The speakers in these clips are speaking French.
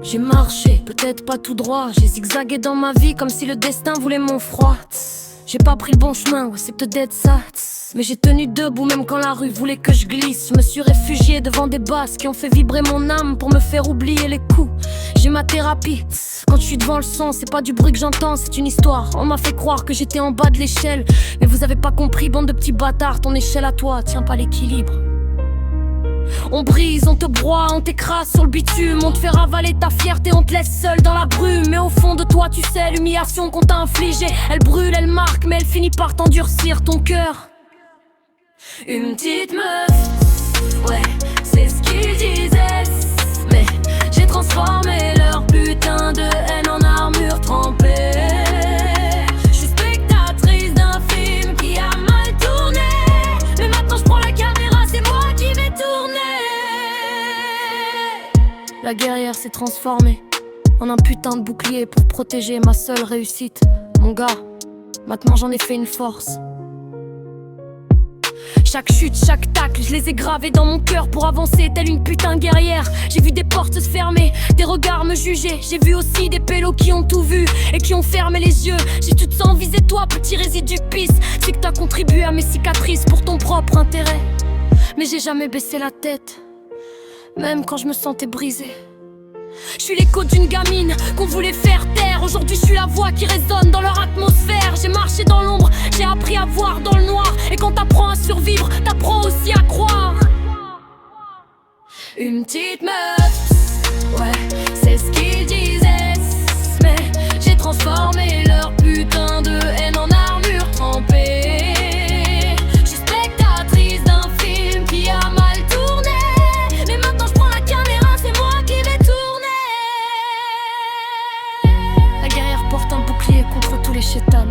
J'ai marché, peut-être pas tout droit. J'ai zigzagué dans ma vie comme si le destin voulait mon froid. J'ai pas pris le bon chemin, ouais c'est peut-être ça. Mais j'ai tenu debout même quand la rue voulait que je glisse. Je me suis réfugié devant des basses qui ont fait vibrer mon âme pour me faire oublier les coups. J'ai ma thérapie. Quand je suis devant le son, c'est pas du bruit que j'entends, c'est une histoire. On m'a fait croire que j'étais en bas de l'échelle, mais vous avez pas compris, bande de petits bâtards. Ton échelle à toi tient pas l'équilibre. On brise, on te broie, on t'écrase sur le bitume. On te fait ravaler ta fierté, on te laisse seul dans la brume. Mais au fond de toi tu sais, l'humiliation qu'on t'a infligée, elle brûle, elle marque, mais elle finit par t'endurcir ton cœur. Une petite meuf, ouais, c'est ce qu'ils disaient. Mais j'ai transformé leur putain de haine en armure trempée. Je suis spectatrice d'un film qui a mal tourné, mais maintenant je prends la caméra, c'est moi qui vais tourner. La guerrière s'est transformée en un putain de bouclier pour protéger ma seule réussite. Mon gars, maintenant j'en ai fait une force. Chaque chute, chaque tacle, je les ai gravés dans mon cœur pour avancer telle une putain de guerrière. J'ai vu des portes se fermer, des regards me juger. J'ai vu aussi des pélos qui ont tout vu et qui ont fermé les yeux. J'ai tout sans viser toi, petit résidu pisse. C'est que t'as contribué à mes cicatrices pour ton propre intérêt. Mais j'ai jamais baissé la tête, même quand je me sentais brisée. Je suis l'écho d'une gamine qu'on voulait faire taire. Aujourd'hui je suis la voix qui résonne dans leur atmosphère. J'ai marché dans l'ombre, j'ai appris à voir dans le noir. Et quand t'apprends à survivre, t'apprends aussi à croire. Une petite meuf, ouais, c'est ce qu'ils disaient. Mais j'ai transformé leur putain de haine en armure trempée. Je suis spectatrice d'un film qui a mal tourné, mais maintenant je prends la caméra, c'est moi qui vais tourner. La guerrière porte un bouclier contre tous les chétans.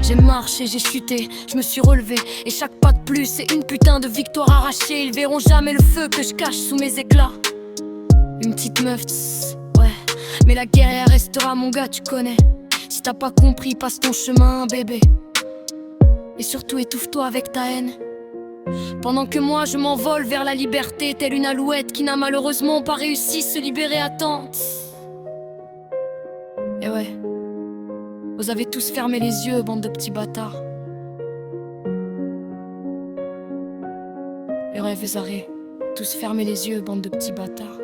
J'ai marché, j'ai chuté, je me suis relevé. Et chaque pas de plus, c'est une putain de victoire arrachée. Ils verront jamais le feu que je cache sous mes éclats. Une petite meuf, ouais, mais la guerrière restera, mon gars, tu connais. Si t'as pas compris, passe ton chemin, bébé. Et surtout étouffe-toi avec ta haine, pendant que moi je m'envole vers la liberté, telle une alouette qui n'a malheureusement pas réussi à se libérer à temps. Et ouais, vous avez tous fermé les yeux, bande de petits bâtards. Et ouais, vous avez tous fermé les yeux, bande de petits bâtards.